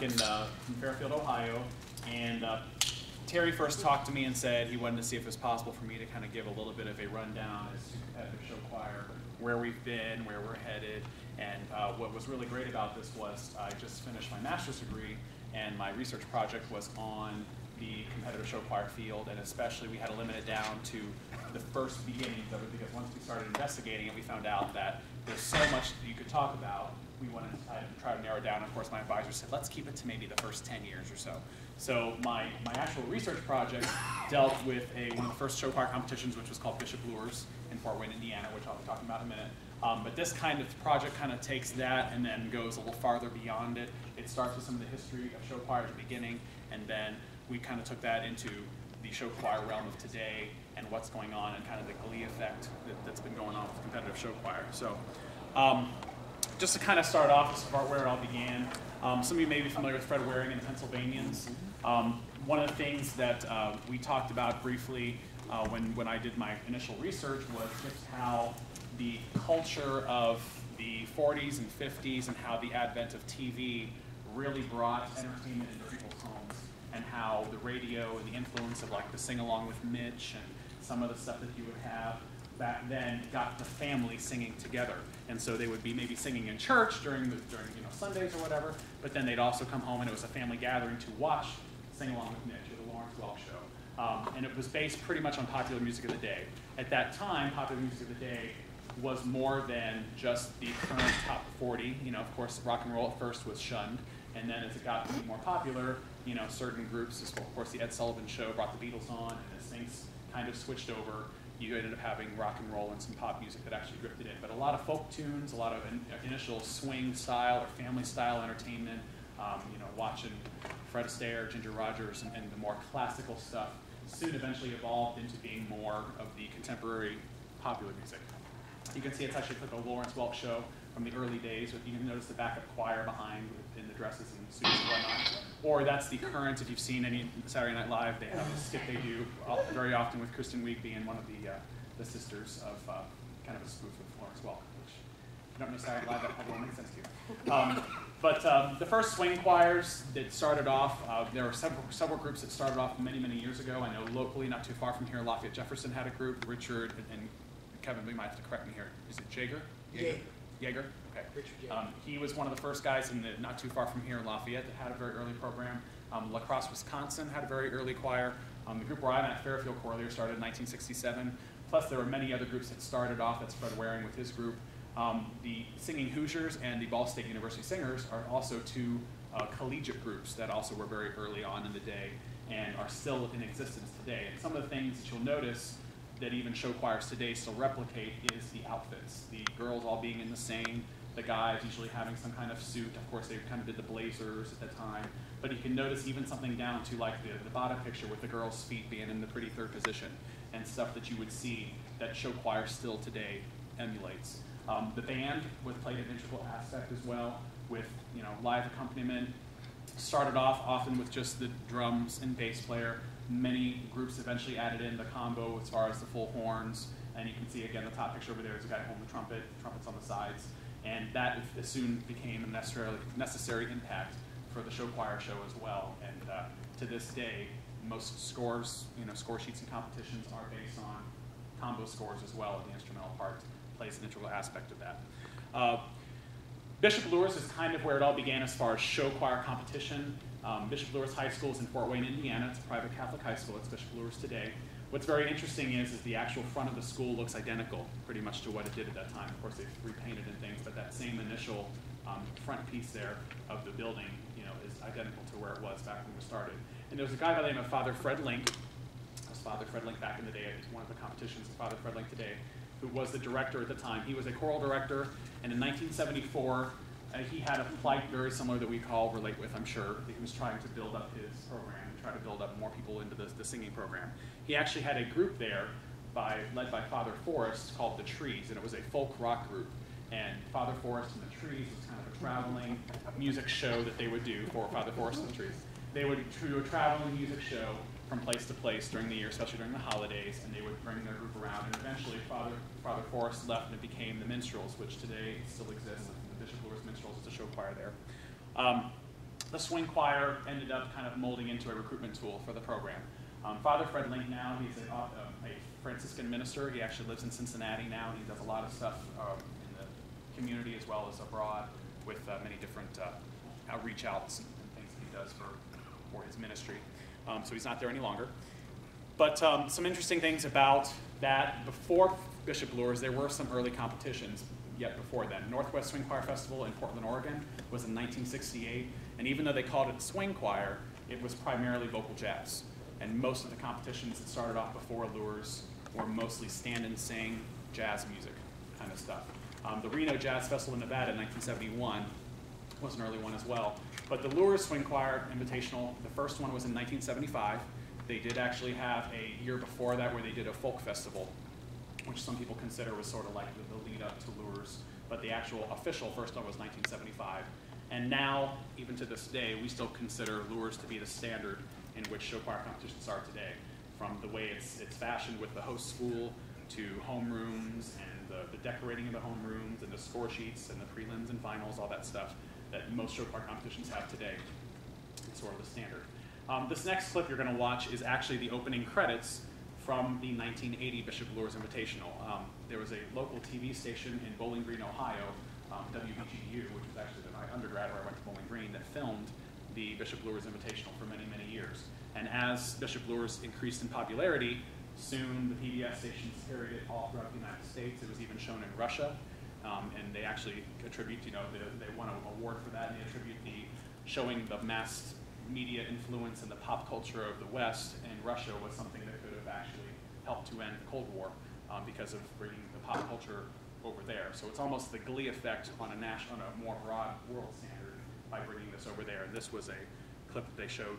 in Fairfield, Ohio, and Terry first talked to me and said he wanted to see if it was possible for me to kind of give a little bit of a rundown as to competitive show choir, where we've been, where we're headed, and what was really great about this was I just finished my master's degree, and my research project was on the competitive show choir field, and especially we had to limit it down to the first beginnings of it, because once we started investigating it, we found out that there's so much that you could talk about. We wanted to try to narrow it down. Of course, my advisor said, let's keep it to maybe the first 10 years or so. So my actual research project dealt with one of the first show choir competitions, which was called Bishop Lures in Fort Wayne, Indiana, which I'll be talking about in a minute. But this kind of project kind of takes that and then goes a little farther beyond it. It starts with some of the history of show choir at the beginning, and then we kind of took that into the show choir realm of today and what's going on and kind of the Glee effect that's been going on with competitive show choir. So just to kind of start off, this is where it all began. Some of you may be familiar with Fred Waring and the Pennsylvanians. One of the things that we talked about briefly when I did my initial research was just how the culture of the 40s and 50s and how the advent of TV really brought entertainment into people's homes, and how the radio and the influence of like the sing-along with Mitch and some of the stuff that you would have back then got the family singing together. And so they would be maybe singing in church during Sundays or whatever, but then they'd also come home and it was a family gathering to watch Sing Along with Mitch or the Lawrence Welk Show. And it was based pretty much on popular music of the day. At that time, popular music of the day was more than just the current top 40. Of course, rock and roll at first was shunned, and then as it got to be more popular, certain groups, of course the Ed Sullivan Show brought the Beatles on, and as things kind of switched over, you ended up having rock and roll and some pop music that actually drifted in. But a lot of folk tunes, a lot of initial swing style or family style entertainment, watching Fred Astaire, Ginger Rogers, and the more classical stuff soon eventually evolved into being more of the contemporary popular music. You can see it's actually put the Lawrence Welk Show from the early days. You can notice the backup choir behind in the dresses and suits and whatnot. Or that's the current, if you've seen any Saturday Night Live, they have a skit they do very often with Kristen Wiig being one of the sisters of kind of a spoof of Lawrence Welk, which if you don't know Saturday Night Live, that probably won't make sense to you. But the first swing choirs that started off, there were several groups that started off many, many years ago. I know locally, not too far from here, Lafayette Jefferson had a group. Richard and Kevin, we might have to correct me here. Is it Jaeger? Jaeger? Okay. Richard Jaeger. He was one of the first guys not too far from here in Lafayette that had a very early program. La Crosse, Wisconsin had a very early choir. The group where I'm at, Fairfield Choir, started in 1967. Plus there were many other groups that started off. That's Fred Waring with his group. The Singing Hoosiers and the Ball State University Singers are also two collegiate groups that also were very early on in the day and are still in existence today. And some of the things that you'll notice that even show choirs today still replicate is the outfits. The girls all being in the same, the guys usually having some kind of suit. Of course, they kind of did the blazers at the time. But you can notice even something down to like the bottom picture with the girls' feet being in the pretty third position and stuff that you would see that show choir still today emulates. The band played an integral aspect as well with live accompaniment. Started off often with just the drums and bass player. Many groups eventually added in the combo as far as the full horns, and you can see again the top picture over there is a guy holding the trumpets on the sides, and that soon became a necessary impact for the show choir show as well. And to this day, most scores, score sheets and competitions are based on combo scores as well, and the instrumental part plays an integral aspect of that. Bishop Lures is kind of where it all began as far as show choir competition. Bishop Lures High School is in Fort Wayne, Indiana. It's a private Catholic high school. It's Bishop Lures today. What's very interesting is the actual front of the school looks identical pretty much to what it did at that time. Of course, they've repainted and things, but that same initial front piece there of the building is identical to where it was back when we started. And there was a guy by the name of Father Fred Link. That was Father Fred Link back in the day. It was one of the competitions of Father Fred Link today, who was the director at the time. He was a choral director, and in 1974, he had a plight very similar that we can all relate with, I'm sure. He was trying to build up his program and try to build up more people into the singing program. He actually had a group there led by Father Forrest called The Trees, and it was a folk rock group. And Father Forrest and the Trees was kind of a traveling music show that they would do for Father Forrest and the Trees. They would do a traveling music show from place to place during the year, especially during the holidays, and they would bring their group around. And eventually, Father Forrest left, and it became the Minstrels, which today still exists. The Bishop Lures Minstrels is a show choir there. the swing choir ended up kind of molding into a recruitment tool for the program. Father Fred Link now, he's a Franciscan minister. He actually lives in Cincinnati now, and he does a lot of stuff in the community as well as abroad with many different outreach outs and things that he does for his ministry. So he's not there any longer. But some interesting things about that. Before Bishop Luers, there were some early competitions yet before then. Northwest Swing Choir Festival in Portland, Oregon was in 1968. And even though they called it swing choir, it was primarily vocal jazz. And most of the competitions that started off before Luers were mostly stand and sing, jazz music kind of stuff. The Reno Jazz Festival in Nevada in 1971 was an early one as well. But the Luers Swing Choir Invitational, the first one was in 1975. They did actually have a year before that where they did a folk festival, which some people consider was sort of like the lead up to Luers. But the actual official first one was 1975. And now, even to this day, we still consider Luers to be the standard in which show choir competitions are today. From the way it's fashioned with the host school to homerooms and the decorating of the homerooms and the score sheets and the prelims and finals, all that stuff that most show choir competitions have today. It's sort of the standard. This next clip you're going to watch is actually the opening credits from the 1980 Bishop Luers Invitational. There was a local TV station in Bowling Green, Ohio, WBGU, which was actually my undergrad where I went to Bowling Green, that filmed the Bishop Luers Invitational for many, many years. And as Bishop Luers increased in popularity, soon the PBS stations carried it all throughout the United States. It was even shown in Russia, and they actually attribute, they won an award for that, and they attribute showing the mass media influence and the pop culture of the West and Russia was something that could have actually helped to end the Cold War because of bringing the pop culture over there. So it's almost the Glee effect on a more broad world standard by bringing this over there. And this was a clip that they showed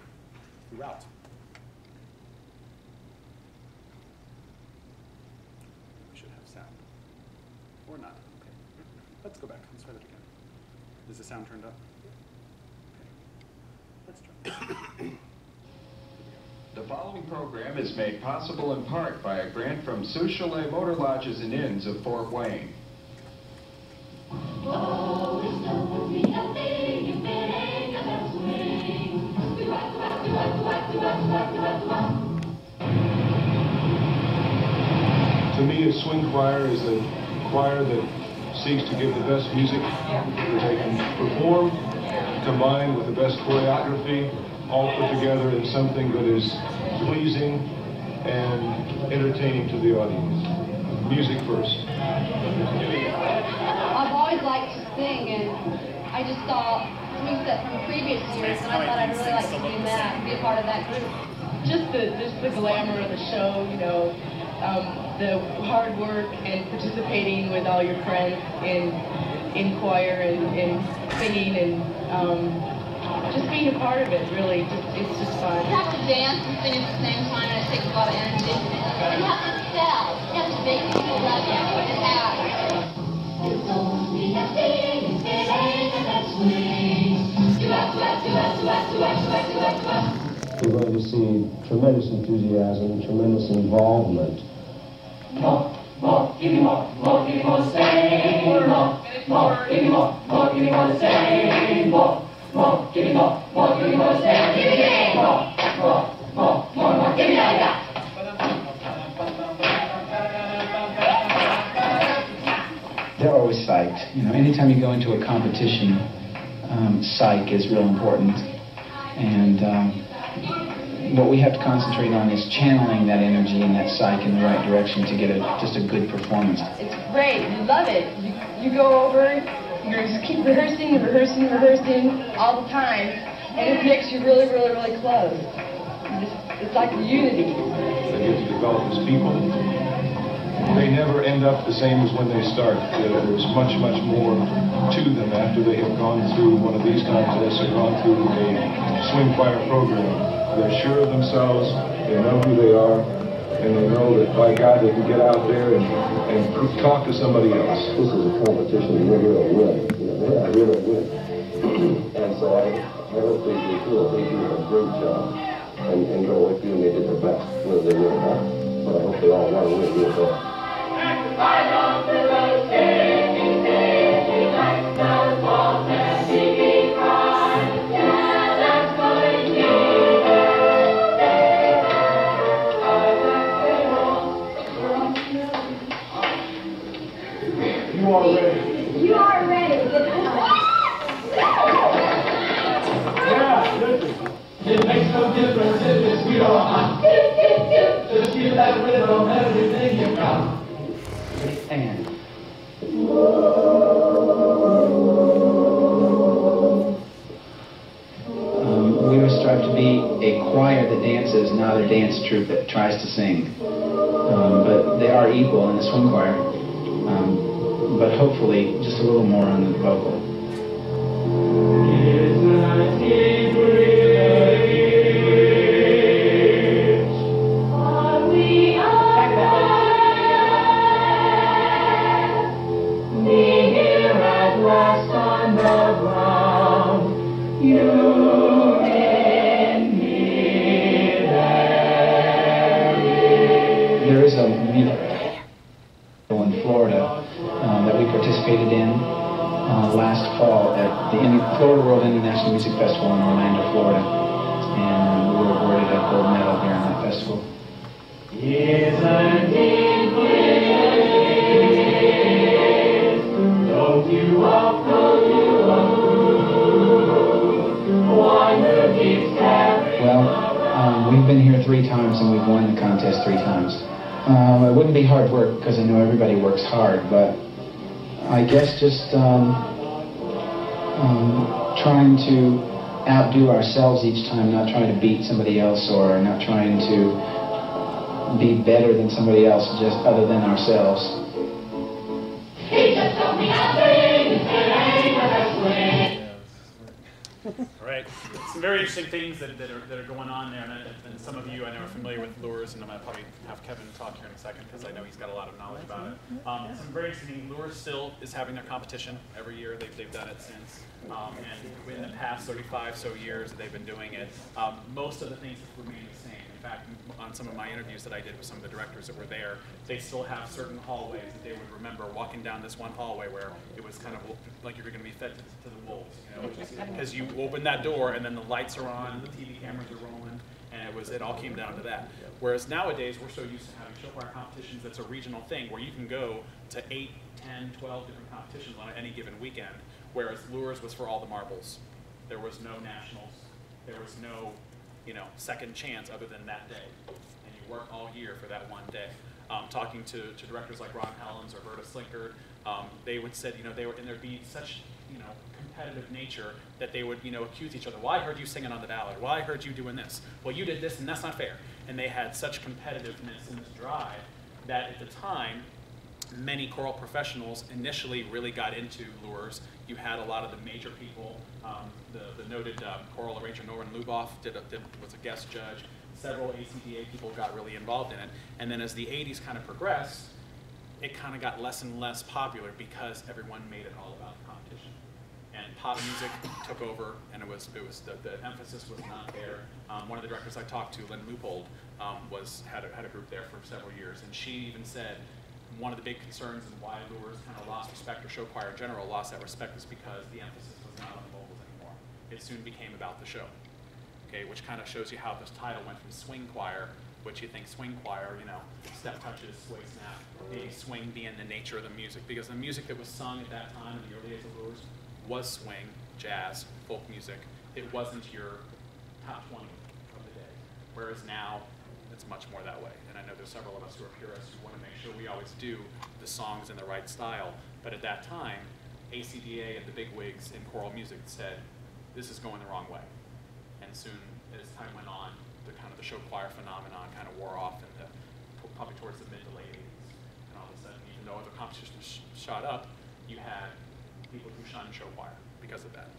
throughout. We should have sound. Or not. Okay. Let's go back. Let's try that again. Is the sound turned up? Okay. Let's try. The following program is made possible in part by a grant from Sioux Chalet Motor Lodges and Inns of Fort Wayne. Oh, it's no be a thing if it ain't a bell swing. To me, a swing choir is a choir that seeks to give the best music that they can perform, combined with the best choreography, all put together in something that is pleasing and entertaining to the audience. Music first. I've always liked to sing, and I just saw swing set from previous years, and I thought I'd really like to be in that, be a part of that group. Just the glamour of the show, the hard work and participating with all your friends in choir and singing and just being a part of it, really, it's just fun. You have to dance and sing at the same time, and it takes a lot of energy. And you have to sell. You have to make people love you and have. It's only a thing if it ain't a bell swing. We're going to see tremendous enthusiasm, tremendous involvement. More, give me more, give me more, say more, give me more, give me more, say more, give me more, give me more, say give me more, give me that. They're always psyched. Anytime you go into a competition, psych is real important. And what we have to concentrate on is channeling that energy and that psych in the right direction to get just a good performance. It's great. You love it. You go over, you just keep rehearsing all the time, and it makes you really, really, really close. It's like a unity. They get to develop as people. They never end up the same as when they start. There's much, much more to them after they have gone through one of these contests or gone through a swing choir program. They're sure of themselves, they know who they are, and they know that, by God, they can get out there and talk to somebody else. This is a competition we're here to win. They're here to win. And so I hope they do a great job and go away feeling they did their best, whether they win or not. But I hope they all want to win real bad. Like those balls that she cried, differences is we are on. Just feel that rhythm, everything you got. And we were strive to be a choir that dances, not a dance troupe that tries to sing. But they are equal in the swing choir. But hopefully just a little more on the vocal. There is a musical in Florida that we participated in last fall at the Florida World International Music Festival in Orlando, Florida, and we were awarded a gold medal here on that festival. Isn't it great? Don't you walk, don't you walk? Wonder keeps carrying. Well, we've been here 3 times and we've won the contest 3 times. It wouldn't be hard work because I know everybody works hard, but I guess just trying to outdo ourselves each time, not trying to beat somebody else or not trying to be better than somebody else, just other than ourselves. He just told me I'll sing, it ain't gonna swing. All right, some very interesting things that are going on there, and some of you I know are familiar with lures, and I'm going to probably have Kevin talk here in a second because I know he's got a lot of knowledge about it. Some very interesting, lures still is having their competition every year. They've done it since, and in the past 35 so years that they've been doing it, most of the things have remained the same. In fact, on some of my interviews that I did with some of the directors that were there, they still have certain hallways that they would remember walking down this one hallway where it was kind of like you were going to be fed to the wolves, you know, because you open that door and then the lights are on, the TV cameras are rolling, and it all came down to that. Whereas nowadays we're so used to having show choir competitions that's a regional thing where you can go to 8, 10, 12 different competitions on any given weekend, whereas Lures was for all the marbles. There was no nationals, there was no, you know, second chance other than that day, and you work all year for that one day. Talking to directors like Ron Helens or Berta Slinkard, they would said, you know, there'd be such, you know, competitive nature that they would, you know, accuse each other. Well, I heard you singing on the ballad. Well, I heard you doing this. Well, you did this, and that's not fair. And they had such competitiveness in this drive that at the time, many choral professionals initially really got into Lures. You had a lot of the major people. The noted choral arranger Norman Luboff was a guest judge. Several ACDA people got really involved in it. And then as the 80s kind of progressed, it kind of got less and less popular because everyone made it all about competition. And pop music took over, and the emphasis was not there. One of the directors I talked to, Lynn Leupold, had a group there for several years, and she even said one of the big concerns and why Lures kind of lost respect, or show choir in general lost that respect, is because the emphasis was not on the vocals anymore. It soon became about the show. Okay, which kind of shows you how this title went from swing choir, which you think swing choir, you know, step touches, sway snap, the swing being the nature of the music, because the music that was sung at that time in the early days of Lures was swing, jazz, folk music. It wasn't your top 20 of the day, whereas now it's much more that way. And I know there's several of us who are purists who want to make sure we always do the songs in the right style, but at that time, ACDA and the big wigs in choral music said, this is going the wrong way. And soon, as time went on, the show choir phenomenon kind of wore off in probably towards the mid to late 80s. And all of a sudden, even though other competitions shot up, you had people who shunned show choir because of that.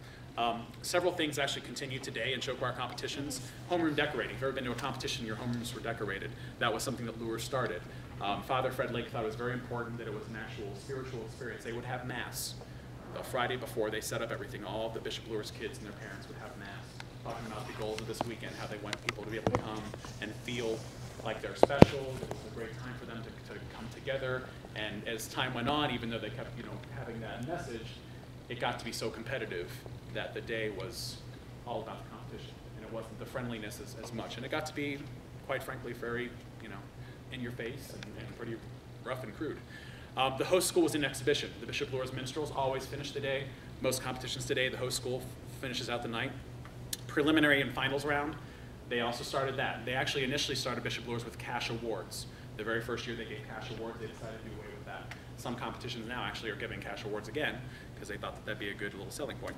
Several things actually continue today in show choir competitions. Homeroom decorating. If you've ever been to a competition, your homerooms were decorated. That was something that Lures started. Father Fred Lake thought it was very important that it was an actual spiritual experience. They would have Mass. The Friday before, they set up everything. All of the Bishop Lures kids and their parents would have Mass, talking about the goals of this weekend, how they want people to be able to come and feel like they're special. It was a great time for them to come together. And as time went on, even though they kept, you know, having that message, it got to be so competitive that the day was all about the competition, and it wasn't the friendliness as much. And it got to be, quite frankly, very, you know, in your face and pretty rough and crude. The host school was in exhibition. The Bishop Lures minstrels always finish the day. Most competitions today, the host school finishes out the night. Preliminary and finals round, They also started that. They actually initially started Bishop Luers with cash awards. The very first year they gave cash awards, they decided to do away with that. Some competitions now actually are giving cash awards again because they thought that that'd be a good little selling point.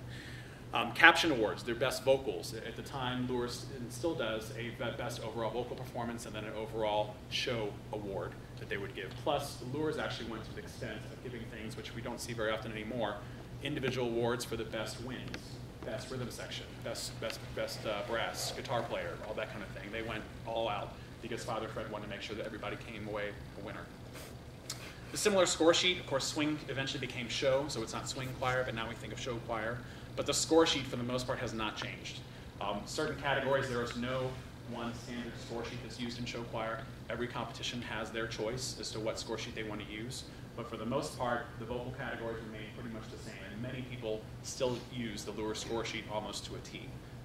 Caption awards, their best vocals. At the time, Luers still does a best overall vocal performance and then an overall show award that they would give. Plus, Luers actually went to the extent of giving things which we don't see very often anymore, individual awards for the best wins, best rhythm section, best brass, guitar player, all that kind of thing. They went all out because Father Fred wanted to make sure that everybody came away a winner. The similar score sheet, of course, swing eventually became show, so it's not swing choir, but now we think of show choir. But the score sheet, for the most part, has not changed. Certain categories, there is no one standard score sheet that's used in show choir. Every competition has their choice as to what score sheet they want to use. But for the most part, the vocal categories remain pretty much the same. And many people still use the Luers score sheet almost to a T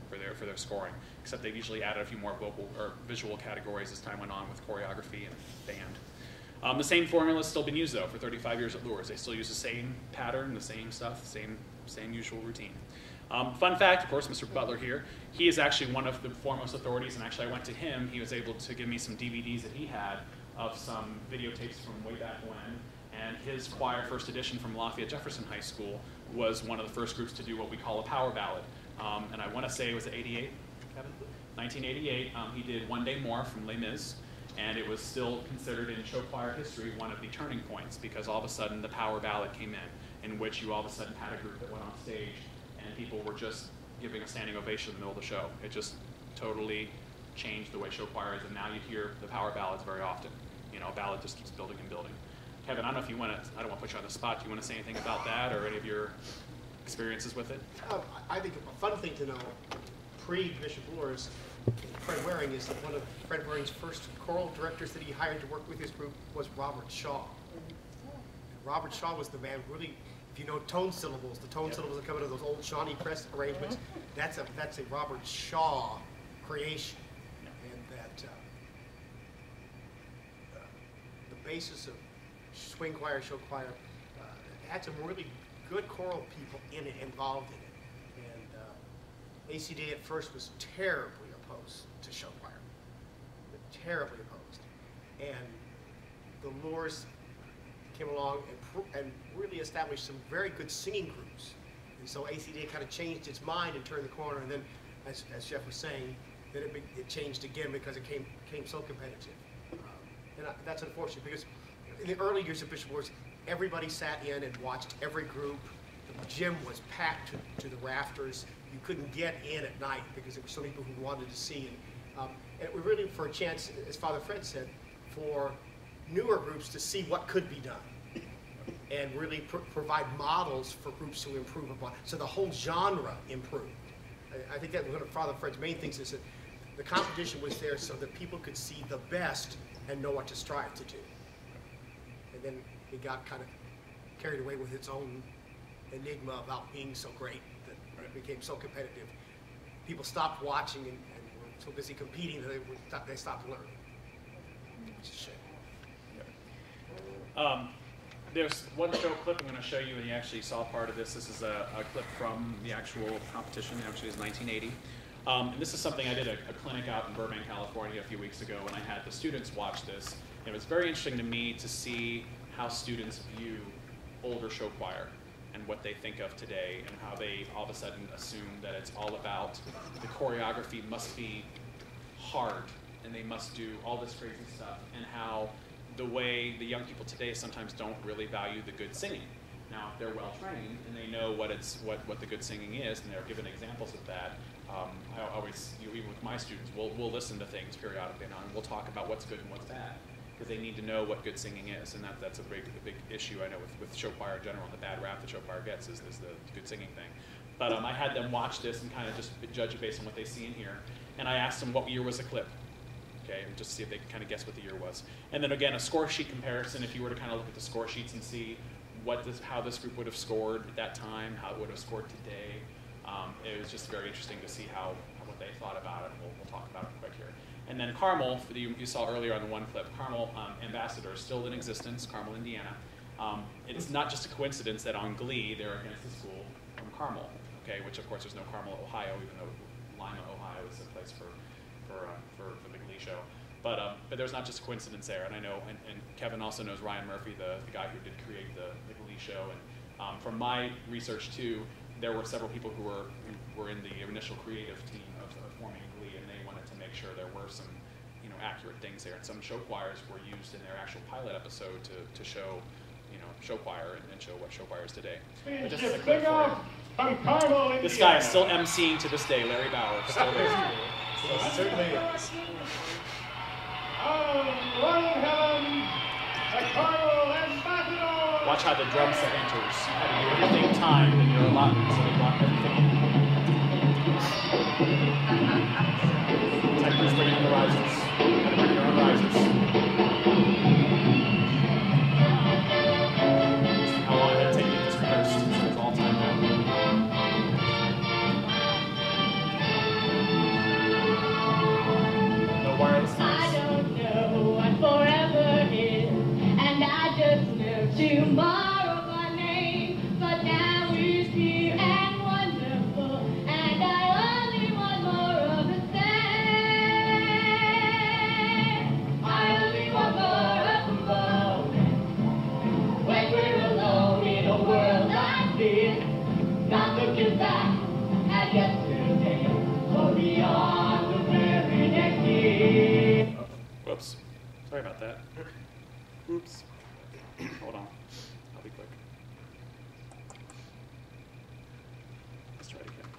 for their scoring, except they've usually added a few more vocal or visual categories as time went on with choreography and band. The same formula has still been used, though, for 35 years at Luers. They still use the same pattern, the same stuff, same usual routine. Fun fact, of course, Mr. Butler here, he is actually one of the foremost authorities, and actually I went to him. He was able to give me some DVDs that he had of some videotapes from way back when, and his choir first edition from Lafayette Jefferson High School was one of the first groups to do what we call a power ballad. And I want to say, was it 88, Kevin? 1988, he did One Day More from Les Mis. And it was still considered in show choir history one of the turning points because all of a sudden the power ballad came in which you all of a sudden had a group that went on stage and people were just giving a standing ovation in the middle of the show. It just totally changed the way show choir is, and now you hear the power ballads very often. You know, a ballad just keeps building and building. Kevin, I don't know if you want to, I don't want to put you on the spot. Do you want to say anything about that or any of your experiences with it? I think a fun thing to know, pre-Bishop Luers, Fred Waring is that one of Fred Waring's first choral directors that he hired to work with his group was Robert Shaw. And Robert Shaw was the man really, if you know tone syllables, the tone syllables that come out of those old Shawnee Press arrangements, that's a Robert Shaw creation. And that the basis of swing choir, show choir, had some really good choral people in it, involved in it. And ACD at first was terribly opposed to show choir, terribly opposed. And the Luers came along and really established some very good singing groups. And so ACD kind of changed its mind and turned the corner. And then, as Jeff was saying, then it changed again because it became so competitive. And that's unfortunate because in the early years of Bishop Luers, everybody sat in and watched every group. The gym was packed to the rafters. You couldn't get in at night because there were so many people who wanted to see. And it was really for a chance, as Father Fred said, for newer groups to see what could be done and really provide models for groups to improve upon. So the whole genre improved. I think that one of Father Fred's main things is that the competition was there so that people could see the best and know what to strive to do. And then it got kind of carried away with its own enigma about being so great that it became so competitive. People stopped watching and were so busy competing that they stopped learning, which is a shame. There's one show clip I'm going to show you, and you actually saw part of this. This is a clip from the actual competition. Actually, it was 1980. And this is something I did a clinic out in Burbank, California a few weeks ago, and I had the students watch this. And it was very interesting to me to see how students view older show choir and what they think of today and how they all of a sudden assume that it's all about the choreography must be hard and they must do all this crazy stuff, and how the way the young people today sometimes don't really value the good singing. Now, if they're well trained and they know what the good singing is, and they're given examples of that, I always, even with my students, we'll listen to things periodically now, and we'll talk about what's good and what's bad, because they need to know what good singing is, and that's a big issue I know with show choir in general. The bad rap that show choir gets is the good singing thing. But I had them watch this and kind of just judge it based on what they see in here, and I asked them what year was the clip. Okay, and just see if they can kind of guess what the year was. And then again, a score sheet comparison, if you were to kind of look at the score sheets and see how this group would have scored at that time, how it would have scored today. It was just very interesting to see what they thought about it. We'll talk about it quick here. And then Carmel, you saw earlier on the one clip, Carmel Ambassador is still in existence, Carmel, Indiana. It's not just a coincidence that on Glee they're against the school from Carmel, okay, which of course there's no Carmel, Ohio, even though Lima, Ohio is a place for show. But there's not just a coincidence there, and I know, and Kevin also knows Ryan Murphy, the guy who did create the Glee show, and from my research too, there were several people who were in the initial creative team of forming Glee, and they wanted to make sure there were some, you know, accurate things there, and some show choirs were used in their actual pilot episode to show, you know, show choir and show what show choir is today. But this is a clip for you. This guy is still emceeing to this day, Larry Bauer, still there. Certainly is. Watch how the drum set enters. You have to do everything timed in your allotment, so they block everything in. Techers bring in the risers. You gotta bring your own risers. How long did it take to get this rehearsed? It's all timed out. No wireless. I don't know what forever is, and I just know tomorrow my name, but now it's here and wonderful, and I only want more of the same. I only want more of the moment when we're alone in a world like this, not looking back at yesterday or beyond the very next year. Whoops. Sorry about that. Oops. Hold on. I'll be quick. Let's try it again.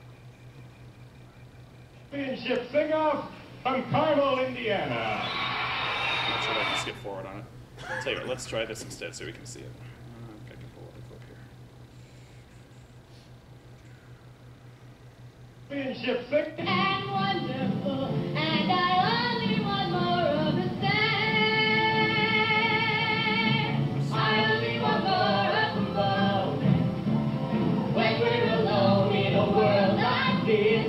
Championship sing-off from Carmel, Indiana. I'm not sure if I can skip forward on it. I'll tell you what, let's try this instead so we can see it. I can pull up a clip here. Championship sing. And wonderful, and I only want more of the same. I only want more of the moment when we're alone in a world like this,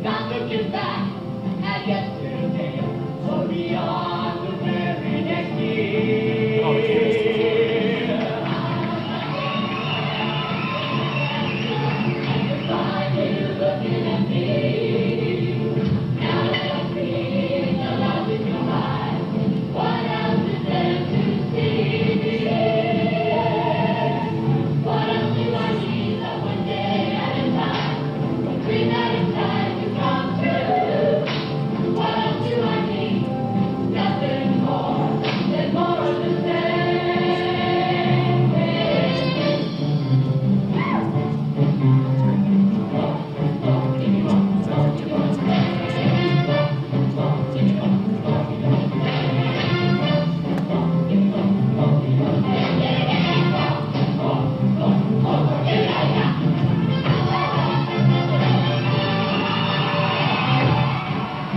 not looking back at yesterday or beyond the very next year. Oh, Find you looking at me. Now that I'm seeing the love in your eyes, what else is there to see? What else do I need that one day at a time? One dream at a time to come true. What else do I need? Nothing more than more of the same.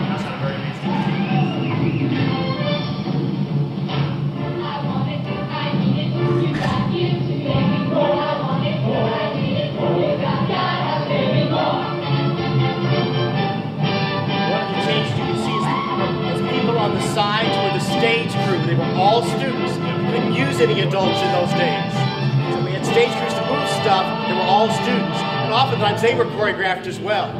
That's not very amazing. I want it, I need it, you got it, to make me more. I want it, I need it, you gotta give me more. One of the changes you can see is those people on the sides were the stage crew. They were all students. We couldn't use any adults in those days. So we had stage crews to move stuff. They were all students. And oftentimes they were choreographed as well.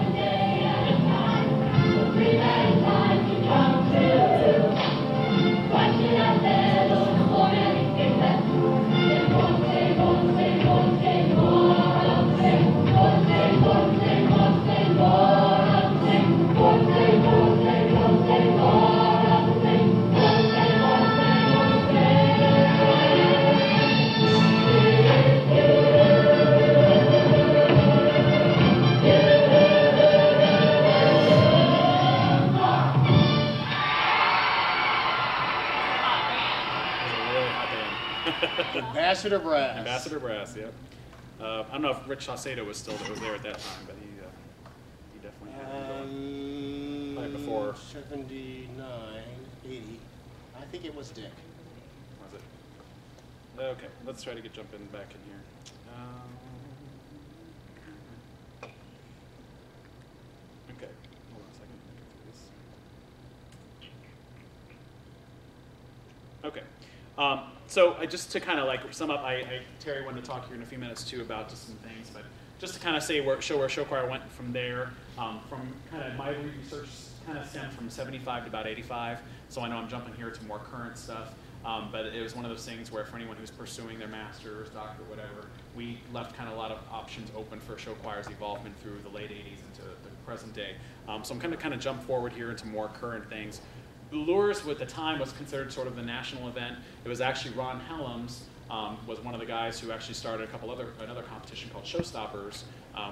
Ambassador Brass. Ambassador Brass, yep. I don't know if Rich Saucedo was there at that time, but he definitely had him going. Probably before. 79, 80. I think it was Dick. Was it? Okay, let's try to get jumping back in here. Okay, hold on a second. Okay. So just to kind of like sum up, Terry wanted to talk here in a few minutes too about just some things, but just to kind of show where show choir went from there, from kind of my research kind of stemmed from 75 to about 85, so I know I'm jumping here to more current stuff, but it was one of those things where for anyone who's pursuing their master's, doctorate, whatever, we left kind of a lot of options open for show choir's evolvement through the late 80s into the present day. So I'm going to kind of jump forward here into more current things. Lures at the time was considered sort of the national event. It was actually Ron Helms was one of the guys who actually started another competition called Showstoppers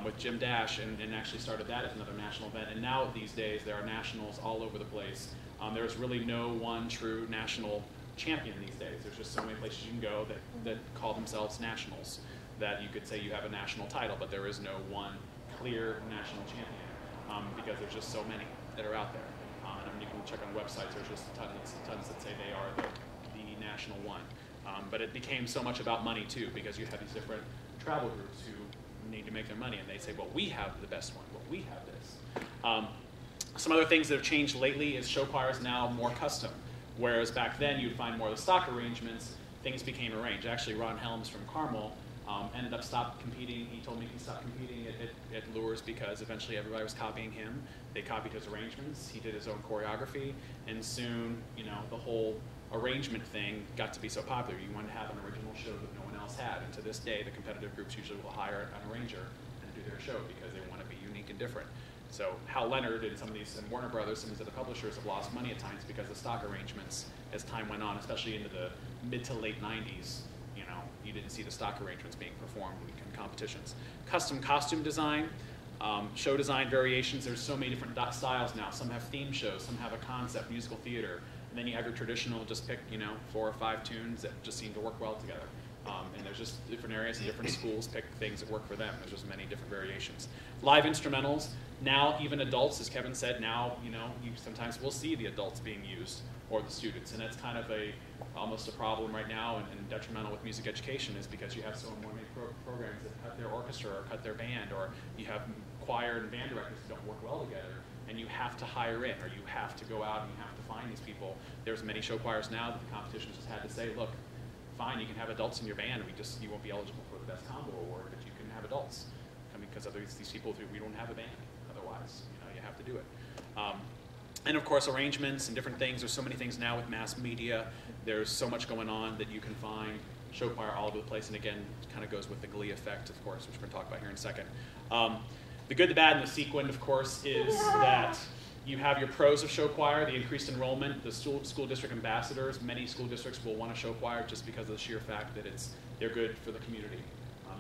with Jim Dash, and actually started that as another national event. And now these days there are nationals all over the place. There's really no one true national champion these days. There's just so many places you can go that call themselves nationals, that you could say you have a national title, but there is no one clear national champion because there's just so many that are out there. And you can check on websites, there's just tons that say they are the national one. But it became so much about money too, because you have these different travel groups who need to make their money, and they say, well, we have the best one, well, we have this. Some other things that have changed lately is show choir is now more custom, whereas back then you'd find more of the stock arrangements, things became arranged. Actually, Ron Helms from Carmel ended up stopped competing. He told me he stopped competing at Lures because eventually everybody was copying him. They copied his arrangements. He did his own choreography, and soon, you know, the whole arrangement thing got to be so popular. You wanted to have an original show that no one else had, and to this day, the competitive groups usually will hire an arranger and do their show because they want to be unique and different. So Hal Leonard and some of these, and Warner Brothers, some of these other publishers have lost money at times because of stock arrangements as time went on, especially into the mid to late 90s. You know, you didn't see the stock arrangements being performed in competitions. Custom costume design, show design variations. There's so many different styles now. Some have theme shows, some have a concept, musical theater. And then you have your traditional, just pick, you know, 4 or 5 tunes that just seem to work well together. And there's just different areas and different schools pick things that work for them. There's just many different variations. Live instrumentals, now even adults, as Kevin said, now, you know, you sometimes will see the adults being used, or the students. And that's kind of almost a problem right now and detrimental with music education, is because you have so many programs that cut their orchestra or cut their band, or you have choir and band directors that don't work well together. And you have to hire in, or you have to go out and you have to find these people. There's many show choirs now that the competition just had to say, look, fine, you can have adults in your band, you won't be eligible for the best combo award, but you can have adults. I mean, because otherwise these people, we don't have a band otherwise. You know, you have to do it. And of course, arrangements and different things. There's so many things now with mass media. There's so much going on that you can find show choir all over the place. And again, it kind of goes with the Glee effect, of course, which we're going to talk about here in a second. The good, the bad, and the sequin, of course, is that you have your pros of show choir, the increased enrollment, the school district ambassadors. Many school districts will want a show choir just because of the sheer fact that they're good for the community.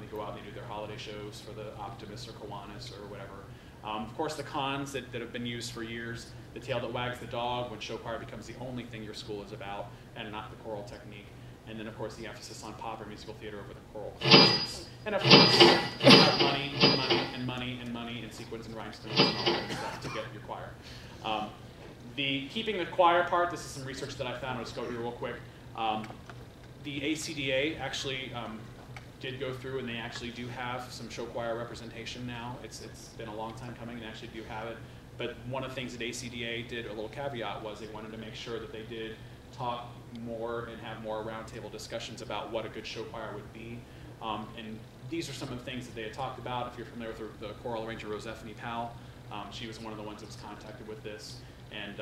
They go out and they do their holiday shows for the Optimists or Kiwanis or whatever. Of course, the cons that have been used for years, the tail that wags the dog when show choir becomes the only thing your school is about and not the choral technique. And then, of course, the emphasis on pop or musical theater over the choral classes. And, of course, you have money and money and money and money and sequins and rhinestones and all that stuff to get your choir. Keeping the choir part, this is some research that I found. I'll just go here real quick. The ACDA actually did go through, and they actually do have some show choir representation now. It's been a long time coming, and they actually do have it. But one of the things that ACDA did, a little caveat, was they wanted to make sure that they did talk more and have more roundtable discussions about what a good show choir would be. And these are some of the things that they had talked about. If you're familiar with the choral arranger Rosephanie Powell, she was one of the ones that was contacted with this. And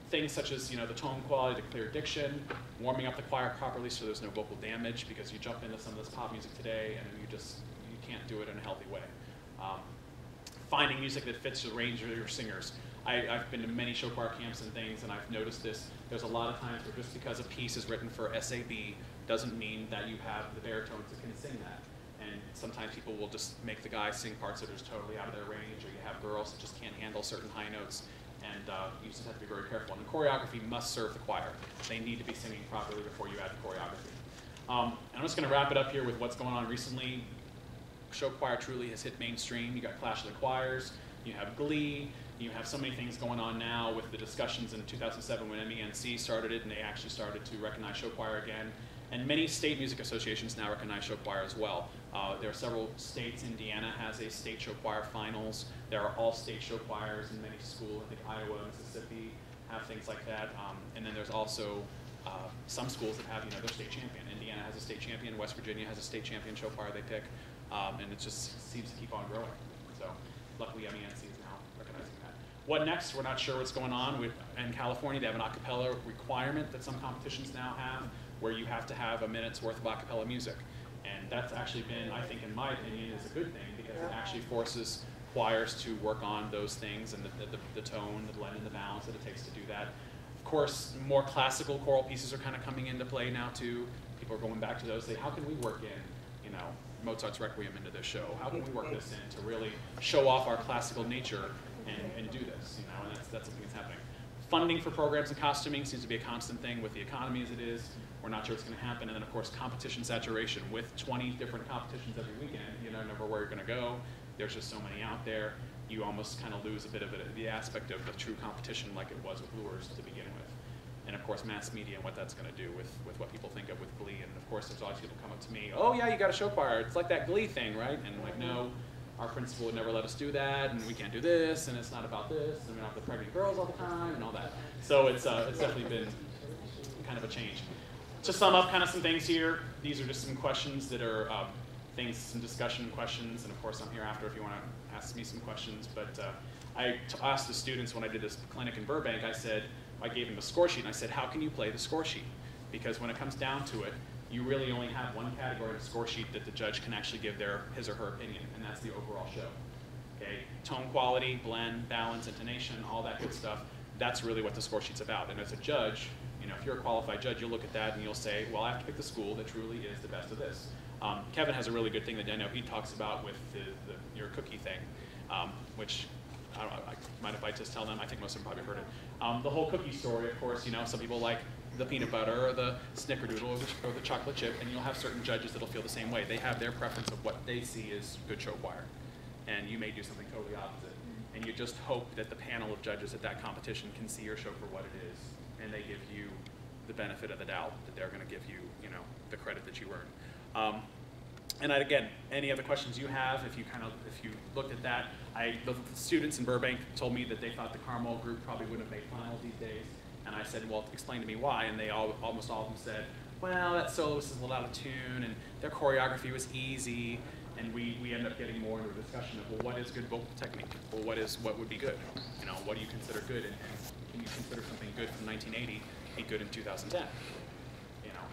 things such as, you know, the tone quality, the clear diction, warming up the choir properly so there's no vocal damage, because you jump into some of this pop music today and you can't do it in a healthy way. Finding music that fits the range of your singers. I've been to many show choir camps and things, and I've noticed this. There's a lot of times where just because a piece is written for SAB doesn't mean that you have the baritones that can sing that. And sometimes people will just make the guys sing parts that are just totally out of their range, or you have girls that just can't handle certain high notes. And you just have to be very careful. And the choreography must serve the choir. They need to be singing properly before you add the choreography. And I'm just going to wrap it up here with what's going on recently. Show choir truly has hit mainstream. You got Clash of the Choirs, you have Glee, you have so many things going on now with the discussions in 2007 when MENC started it, and they actually started to recognize show choir again. And many state music associations now recognize show choir as well. There are several states. Indiana has a state show choir finals. There are all-state show choirs in many schools. I think Iowa, Mississippi have things like that. And then there's also some schools that have, you know, their state champion. Indiana has a state champion. West Virginia has a state champion show choir they pick. and it just seems to keep on growing. So luckily MENC is now recognizing that. What next? We're not sure what's going on. In California, they have an a cappella requirement that some competitions now have, where you have to have a minute's worth of a cappella music. And that's actually been, I think, in my opinion, is a good thing, because it actually forces choirs to work on those things and the tone, the blend, and the balance that it takes to do that. Of course, more classical choral pieces are kind of coming into play now too. People are going back to those. Say, how can we work in, Mozart's Requiem into this show? How can we work this in to really show off our classical nature and do this? And that's something that's happening. Funding for programs and costuming seems to be a constant thing with the economy as it is. We're not sure what's going to happen. And then, of course, competition saturation. With 20 different competitions every weekend, you never know where you're going to go. There's just so many out there. You almost kind of lose a bit of the aspect of the true competition like it was with Lures to begin with. And, of course, mass media and what that's going to do with what people think of with Glee. And, of course, there's always people come up to me, oh, yeah, you got a show choir. It's like that Glee thing, right? And I'm like, no, our principal would never let us do that, and we can't do this, and it's not about this, and we don't have the pregnant girls all the time, and all that. So it's definitely been kind of a change. To sum up kind of some things here, these are just some questions that are some discussion questions, and of course I'm here after if you want to ask me some questions. But I asked the students when I did this clinic in Burbank, I gave them a score sheet, and I said, how can you play the score sheet? Because when it comes down to it, you really only have one category of the score sheet that the judge can actually give his or her opinion, and that's the overall show. Okay, tone quality, blend, balance, intonation, all that good stuff. That's really what the score sheet's about. And as a judge, if you're a qualified judge, you'll look at that and you'll say, well, I have to pick the school that truly is the best of this. Kevin has a really good thing that I know he talks about with your cookie thing, which, I don't know, mind if I just tell them? I think most of them probably heard it. The whole cookie story, of course, some people like the peanut butter or the snickerdoodle or the chocolate chip, and you'll have certain judges that'll feel the same way. They have their preference of what they see as good show choir, and you may do something totally opposite. And you just hope that the panel of judges at that competition can see your show for what it is, and they give you the benefit of the doubt that they're going to give you, the credit that you earn. And again, any other questions you have, if you looked at that, the students in Burbank told me that they thought the Carmel group probably wouldn't have made finals these days, and I said, well, explain to me why, and they almost all of them said, well, that soloist is a little out of tune, and their choreography was easy, and we end up getting more into a discussion of, well, what is good vocal technique? Well, what would be good? What do you consider good, and can you consider something good from 1980 be good in 2010?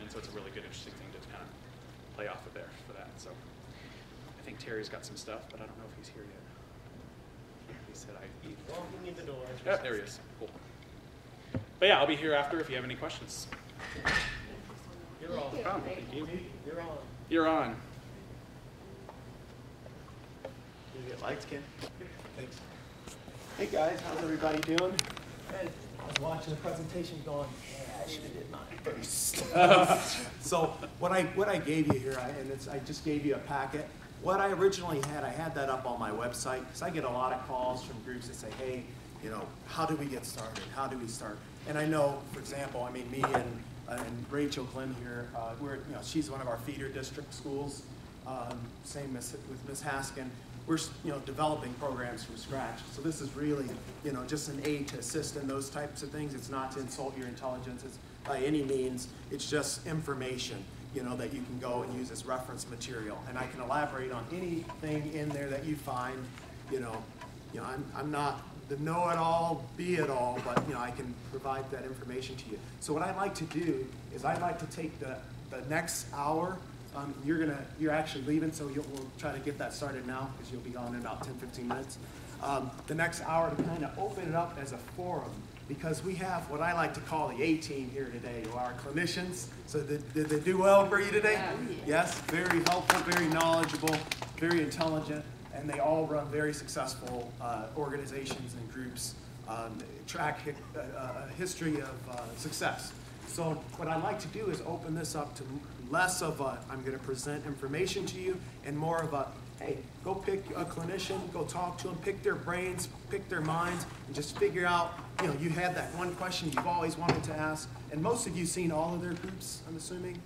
And so it's a really good, interesting thing to kind of play off of there for that. So I think Terry's got some stuff, but I don't know if he's here yet. He said walking in the door. Yeah, there he is. Cool. But yeah, I'll be here after if you have any questions. You're on. Thank you. You're on. You're on. You get lights, Ken? Thanks. Hey guys, how's everybody doing? Good. I was watching the presentation going, yeah, I should have did mine first. So what I gave you here, I just gave you a packet. What I originally had, I had that up on my website because I get a lot of calls from groups that say, hey, how do we get started? How do we start? And I know, for example, me and Rachel Glenn here, she's one of our feeder district schools. Same with Ms. Haskin. We're developing programs from scratch. So this is really just an aid to assist in those types of things. It's not to insult your intelligence by any means. It's just information that you can go and use as reference material. And I can elaborate on anything in there that you find. I'm not the know-it-all, be-it-all, but I can provide that information to you. So what I'd like to do is I'd like to take the next hour. You're actually leaving, so we'll try to get that started now because you'll be gone in about 10-15 minutes. The next hour to kind of open it up as a forum, because we have what I like to call the A-team here today, who are clinicians. So did they do well for you today? Yeah. Yes, very helpful, very knowledgeable, very intelligent, and they all run very successful organizations and groups, track a history of success. So what I'd like to do is open this up to less of a, I'm going to present information to you, and more of a, hey, go pick a clinician, go talk to them, pick their brains, pick their minds, and just figure out, you had that one question you've always wanted to ask, and most of you seen all of their groups, I'm assuming?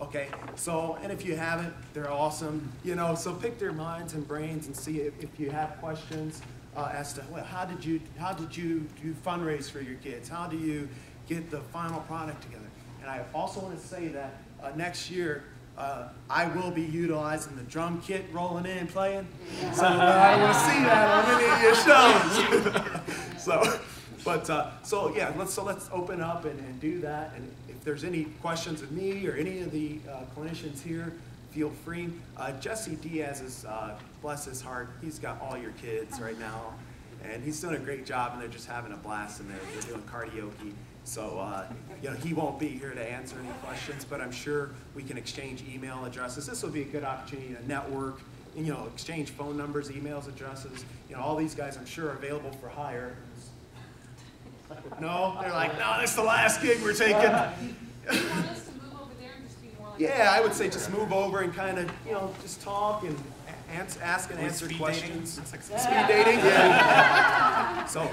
Okay, so, and if you haven't, they're awesome, so pick their minds and brains and see if you have questions as to, well, how did you do fundraise for your kids? How do you get the final product together? And I also want to say that next year, I will be utilizing the drum kit rolling in and playing. So I will see that on any of your shows. So yeah, let's open up and do that. And if there's any questions of me or any of the clinicians here, feel free. Jesse Diaz is, bless his heart, he's got all your kids right now. And he's doing a great job, and they're just having a blast, and they're doing karaoke. So, you know, he won't be here to answer any questions, but I'm sure we can exchange email addresses. This will be a good opportunity to network, and, you know, exchange phone numbers, emails, addresses. You know, all these guys, I'm sure, are available for hire. No? They're like, no, this is the last gig we're taking. Yeah, I would say just move over and kind of, you know, just talk and ask and answer questions. Speed dating? Yeah. So,